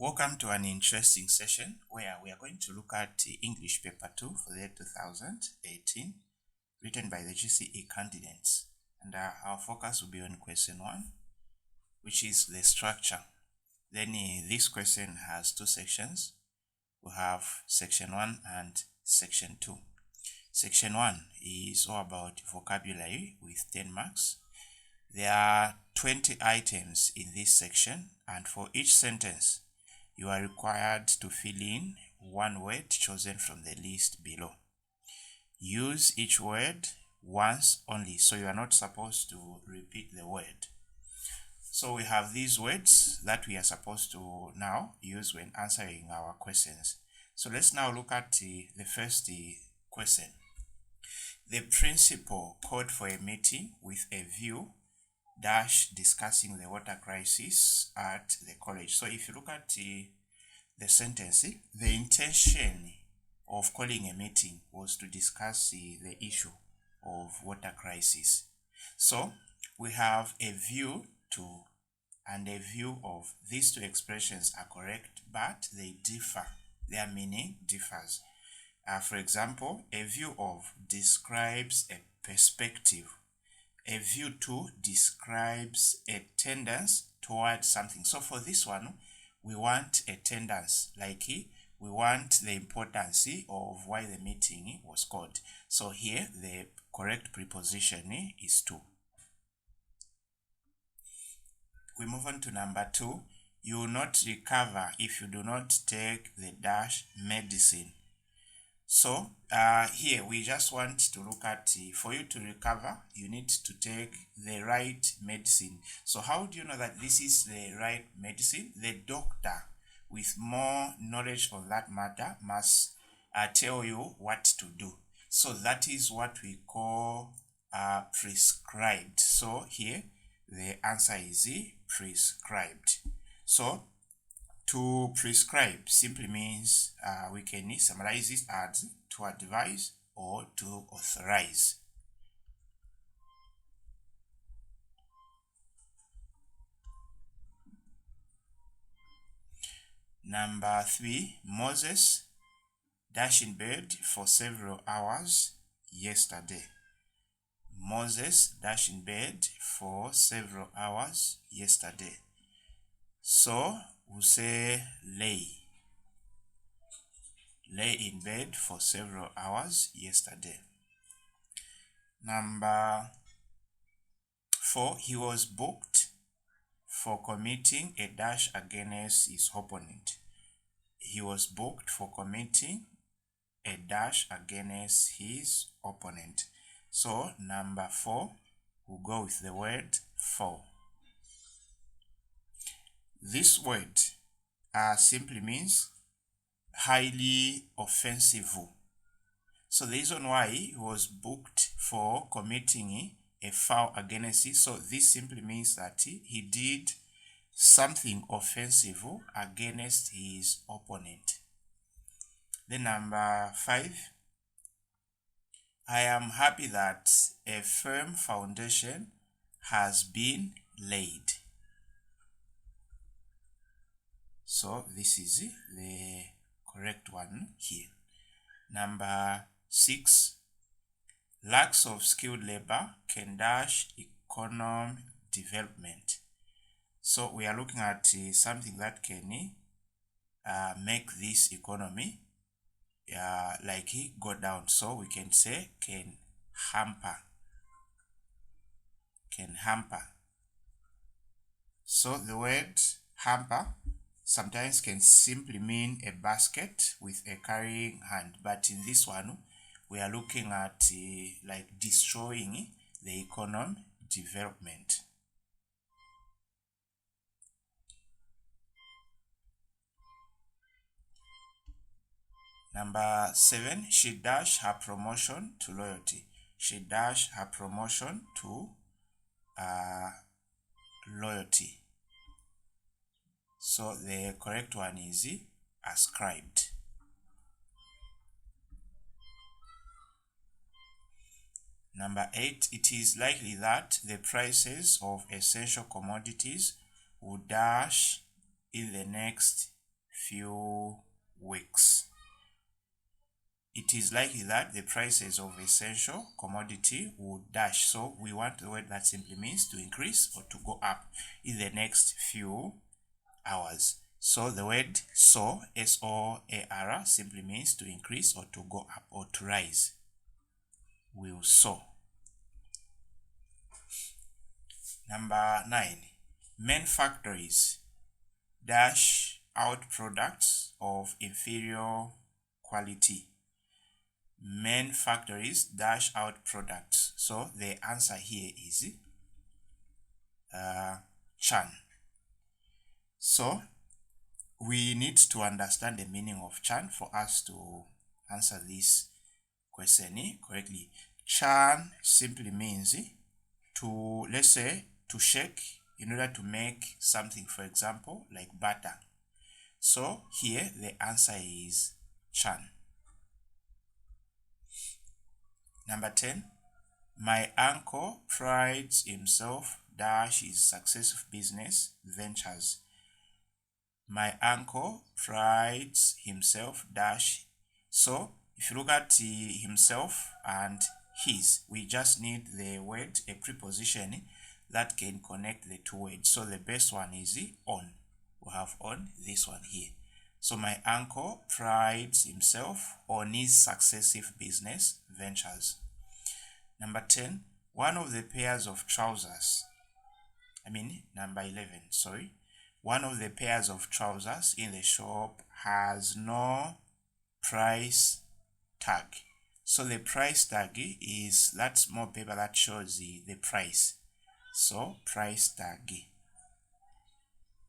Welcome to an interesting session where we are going to look at the English Paper 2 for the year 2018, written by the GCE candidates. And our focus will be on question 1, which is the structure. Then this question has two sections. We have section 1 and section 2. Section 1 is all about vocabulary with 10 marks. There are 20 items in this section, and for each sentence, you are required to fill in one word chosen from the list below. Use each word once only, so you are not supposed to repeat the word. So we have these words that we are supposed to now use when answering our questions. So let's now look at the first question. The principal called for a meeting with a view discussing the water crisis at the college. So if you look at the sentence, the intention of calling a meeting was to discuss the issue of water crisis. So we have a view to and a view of. These two expressions are correct, but they differ. Their meaning differs. For example, a view of describes a perspective. A view to describes a tendency towards something. So for this one, we want a tendency, like we want the importance of why the meeting was called. So here the correct preposition is to. We move on to number 2. You will not recover if you do not take the medicine. So here we just want to look at for you to recover, you need to take the right medicine. So how do you know that this is the right medicine? The doctor with more knowledge on that matter must tell you what to do. So that is what we call prescribed. So here the answer is prescribed. So to prescribe simply means we can summarize it as to advise or to authorize. Number 3, Moses dashed in bed for several hours yesterday. Moses dashed in bed for several hours yesterday. So we'll say lay in bed for several hours yesterday. Number 4, he was booked for committing a against his opponent. He was booked for committing a against his opponent. So number 4, we'll go with the word for. This word simply means highly offensive. So the reason why he was booked for committing a foul against it, so this simply means that he did something offensive against his opponent. Then number 5, I am happy that a firm foundation has been laid. So this is the correct one here. Number 6, lacks of skilled labor can economic development. So we are looking at something that can make this economy go down. So we can say can hamper. So the word hamper sometimes can simply mean a basket with a carrying hand, but in this one we are looking at destroying the economic development. Number 7, she dashed her promotion to loyalty. She dashed her promotion to loyalty. So the correct one is ascribed. Number 8, it is likely that the prices of essential commodities will dash in the next few weeks. It is likely that the prices of essential commodity would dash. So we want the word that simply means to increase or to go up in the next few hours. So the word soar, S-O-A-R, simply means to increase or to go up or to rise. Will soar. Number 9. Main factories dash out products of inferior quality. Main factories dash out products. So the answer here is Chan. So we need to understand the meaning of Chan for us to answer this question correctly. Chan simply means to, let's say, to shake in order to make something, for example, like butter. So here the answer is Chan. Number 10. My uncle prides himself dash his successful business ventures. My uncle prides himself dash. So if you look at himself and his, we just need the word, a preposition that can connect the two words. So the best one is on. We have on, this one here. So my uncle prides himself on his successive business ventures. Number 10, one of the pairs of trousers, number 11, sorry. One of the pairs of trousers in the shop has no price tag. So the price tag is that small paper that shows the price. So price tag.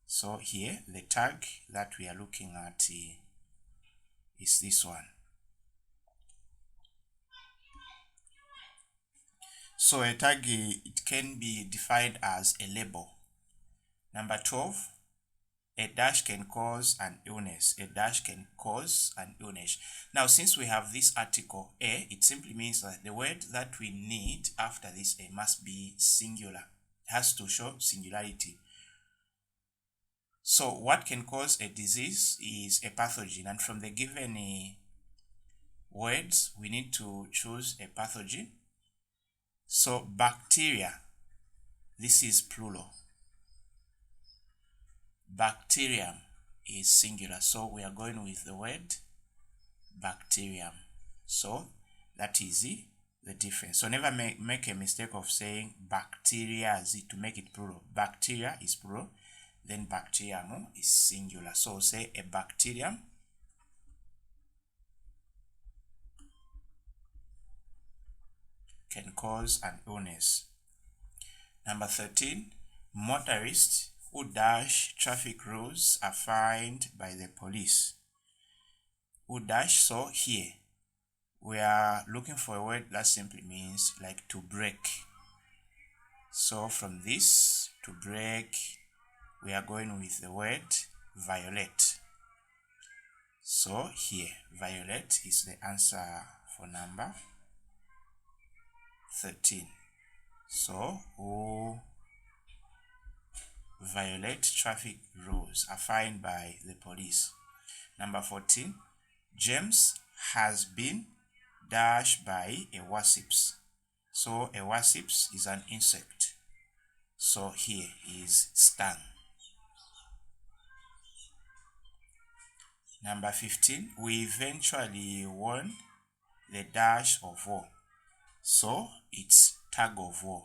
So here the tag that we are looking at is this one. So a tag, it can be defined as a label. Number 12, a dash can cause an illness. A dash can cause an illness. Now, since we have this article A, it simply means that the word that we need after this A must be singular. It has to show singularity. So what can cause a disease is a pathogen, and from the given words, we need to choose a pathogen. So bacteria, this is plural. Bacterium is singular, so we are going with the word bacterium. So that is the difference. So never make a mistake of saying bacteria to make it plural. Bacteria is plural, then bacterium is singular. So say a bacterium can cause an illness. Number 13, motorists who dash traffic rules are fined by the police. Who dash, so here we are looking for a word that simply means like to break. So from this, to break, we are going with the word violate. So here, violate is the answer for number 13. So who violate traffic rules are fined by the police. Number 14, James has been dashed by a wasps. So a wasp is an insect. So here is stung. Number 15, we eventually won the dash of war. So it's tug of war.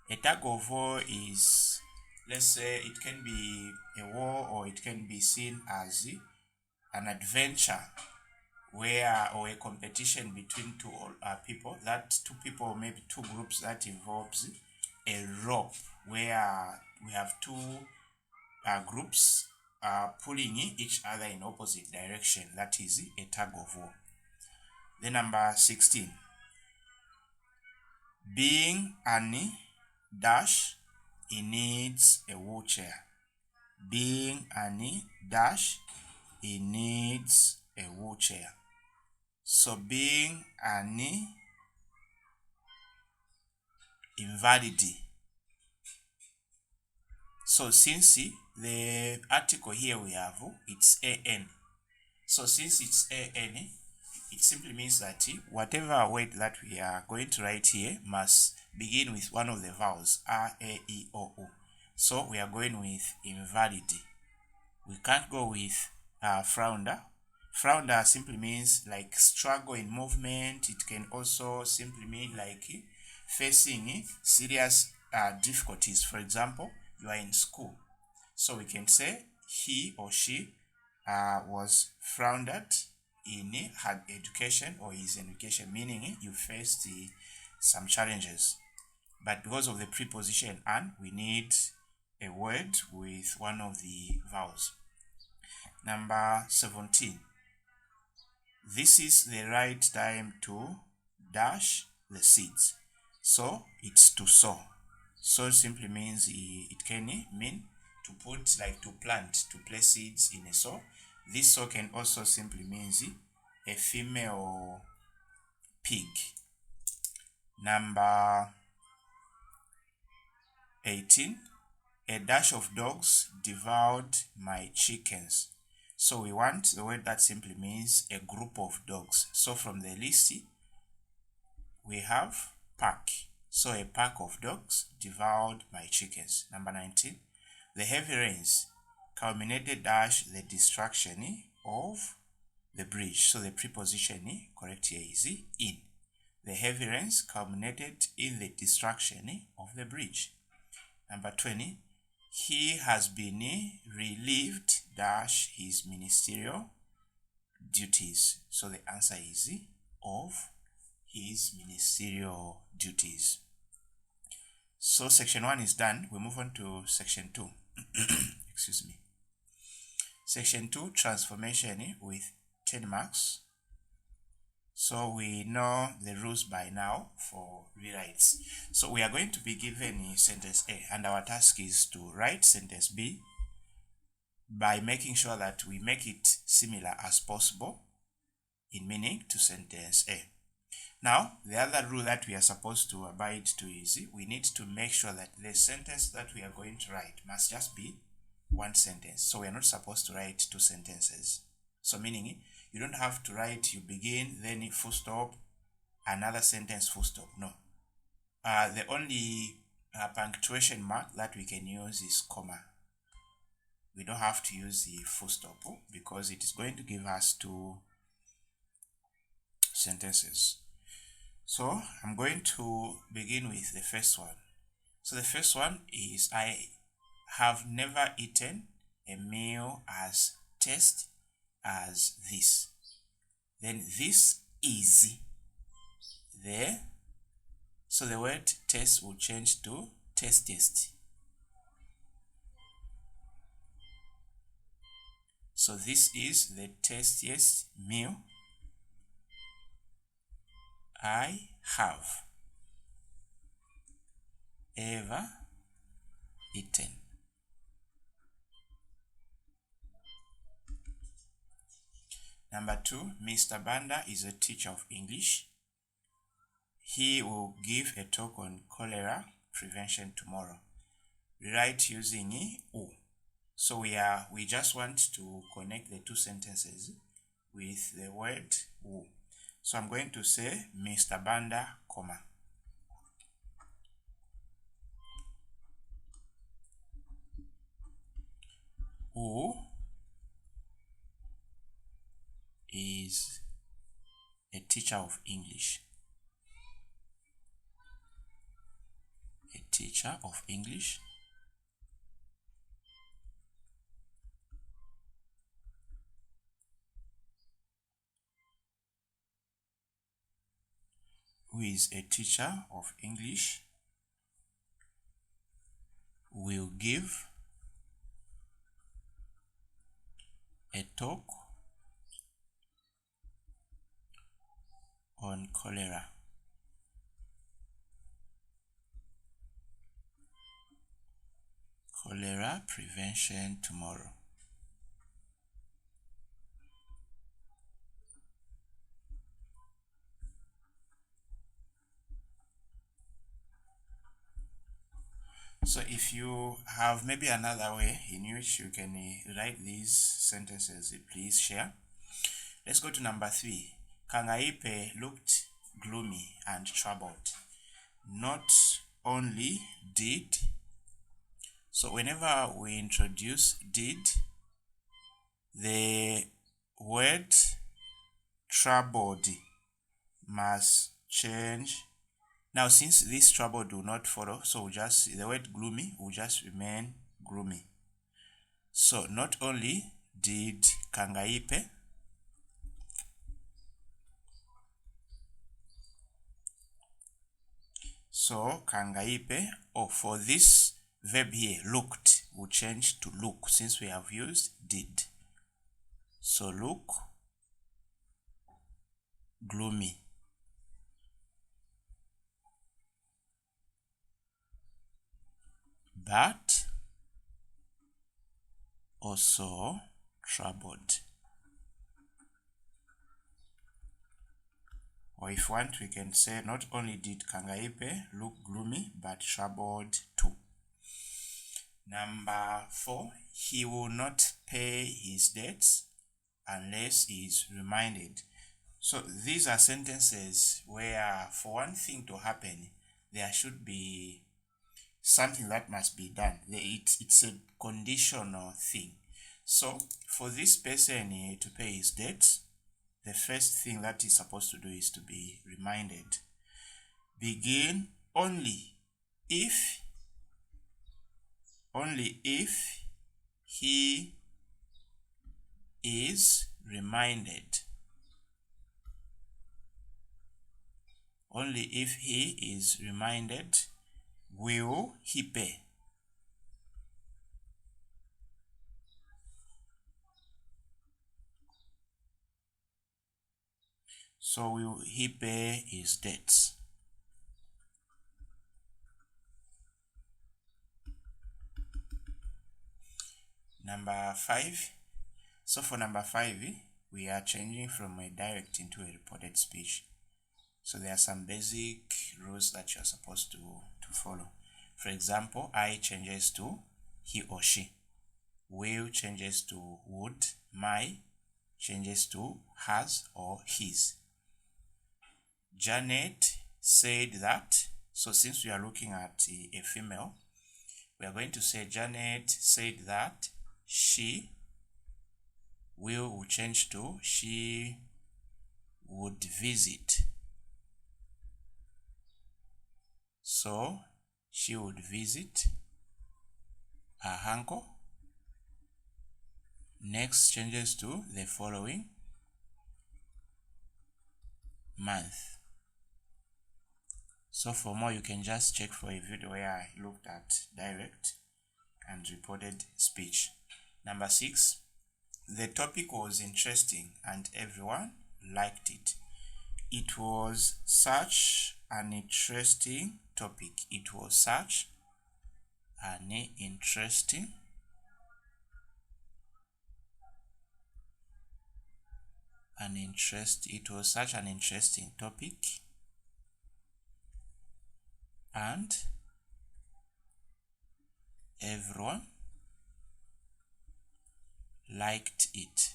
A tug of war is, let's say, it can be a war, or it can be seen as an adventure where, or a competition between two people, that two people, or maybe two groups, that involves a rope where we have two groups pulling each other in opposite direction. That is a tug of war. Then number 16, being an dash, he needs a wheelchair. Being an dash, he needs a wheelchair. So being an invalid. So since the article here we have, it's an. So since it's an, it simply means that whatever word that we are going to write here must begin with one of the vowels, R, A, E, O, U. So we are going with invalid. We can't go with flounder. Flounder simply means like struggle in movement. It can also simply mean like facing serious difficulties. For example, you are in school. So we can say he or she was floundered in her education or his education, meaning you faced some challenges. But because of the preposition an, we need a word with one of the vowels. Number 17. This is the right time to dash the seeds. So it's to sow. Sow simply means it can mean to put, like to plant, to place seeds in a sow. This sow can also simply means a female pig. Number 18. A dash of dogs devoured my chickens. So we want the word that simply means a group of dogs. So from the list, we have pack. So a pack of dogs devoured my chickens. Number 19. The heavy rains culminated dash the destruction of the bridge. So the preposition correct here is in. The heavy rains culminated in the destruction of the bridge. Number 20. He has been relieved dash his ministerial duties. So the answer is of his ministerial duties. So section 1 is done. We move on to section 2. Excuse me. Section 2, transformation with 10 marks. So we know the rules by now for rewrites. So we are going to be given sentence A, and our task is to write sentence B by making sure that we make it similar as possible in meaning to sentence A. Now, the other rule that we are supposed to abide to is we need to make sure that the sentence that we are going to write must just be one sentence. So we are not supposed to write two sentences. So meaning you don't have to write you begin, then full stop, another sentence, full stop. No. The only punctuation mark that we can use is comma. We don't have to use the full stop because it is going to give us two sentences. So I'm going to begin with the first one. So the first one is I have never eaten a meal as tasty as this. Then this is there. So the word taste will change to tastiest. So this is the tastiest meal I have ever eaten. Number 2, Mr. Banda is a teacher of English. He will give a talk on cholera prevention tomorrow. Write using U. So we just want to connect the two sentences with the word U. So I'm going to say Mr. Banda, comma. Who is a teacher of English. A teacher of English. Who is a teacher of English will give a talk on cholera. Cholera prevention tomorrow. So if you have maybe another way in which you can write these sentences, please share. Let's go to number 3. Kangaipe looked gloomy and troubled. Not only did, so whenever we introduce did, the word troubled must change. Now since this troubled do not follow, so just the word gloomy will just remain gloomy. So not only did Kangaipe or for this verb here, looked, will change to look since we have used did. So look gloomy. But also troubled. Or if you want, we can say not only did Kangaipe look gloomy, but troubled too. Number 4, he will not pay his debts unless he is reminded. So these are sentences where for one thing to happen, there should be something that must be done. It's a conditional thing. So for this person to pay his debts, the first thing that he's supposed to do is to be reminded. Begin only if he is reminded. Only if he is reminded will he pay. So will he pay his debts? Number 5. So for number 5, we are changing from a direct into a reported speech. So there are some basic rules that you're supposed to follow. For example, I changes to he or she. Will changes to would. My changes to has or his. Janet said that. So since we are looking at a female, we are going to say Janet said that she will change to she would visit. So she would visit her uncle. Next changes to the following month. So for more, you can just check for a video where I looked at direct and reported speech. Number 6, the topic was interesting and everyone liked it. It was such an interesting topic. It was such an interesting topic and everyone liked it.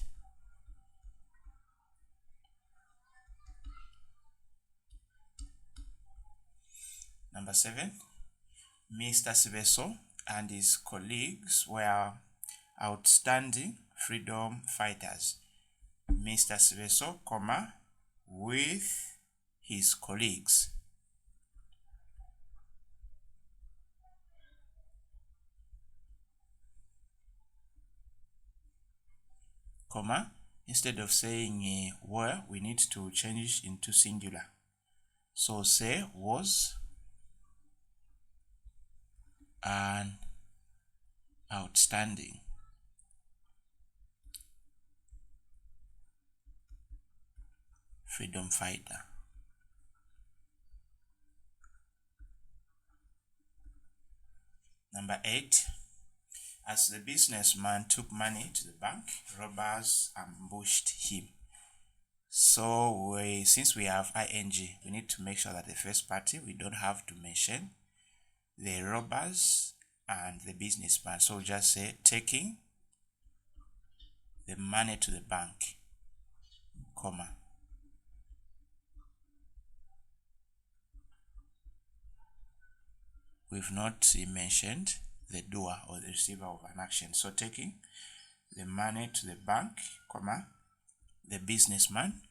Number 7, Mr. Siveso and his colleagues were outstanding freedom fighters. Mr. Siveso, with his colleagues. Instead of saying were, we need to change into singular. So say was an outstanding freedom fighter. Number 8, as the businessman took money to the bank, robbers ambushed him. So since we have ing, we need to make sure that the first party we don't have to mention the robbers and the businessman. So we'll just say taking the money to the bank, comma. We've not mentioned the doer or the receiver of an action. So taking the money to the bank, comma, the businessman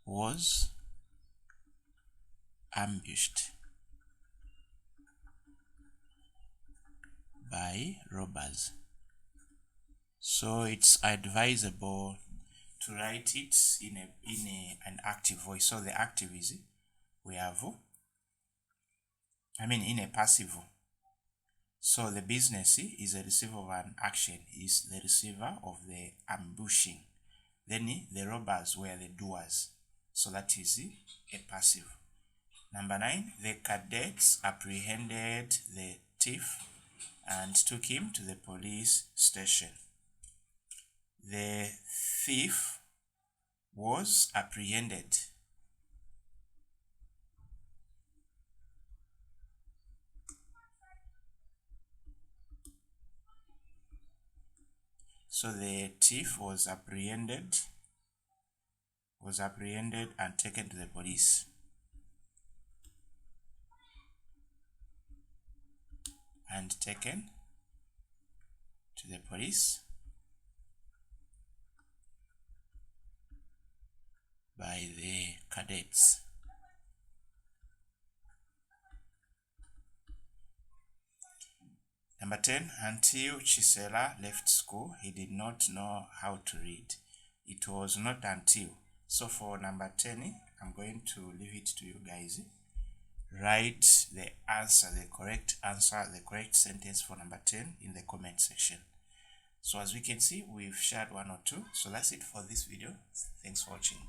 was ambushed by robbers. So it's advisable to write it in an active voice. So the active is we have, in a passive. So the business is a receiver of an action, is the receiver of the ambushing. Then the robbers were the doers. So that is a passive. Number 9, the cadets apprehended the thief and took him to the police station. The thief was apprehended. So the thief was apprehended and taken to the police. And taken to the police by the cadets. Number 10, until Chisela left school, he did not know how to read. It was not until. So for number 10, I'm going to leave it to you guys. Write the answer, the correct answer, the correct sentence for number 10 in the comment section. So as we can see, we've shared one or two. So that's it for this video. Thanks for watching.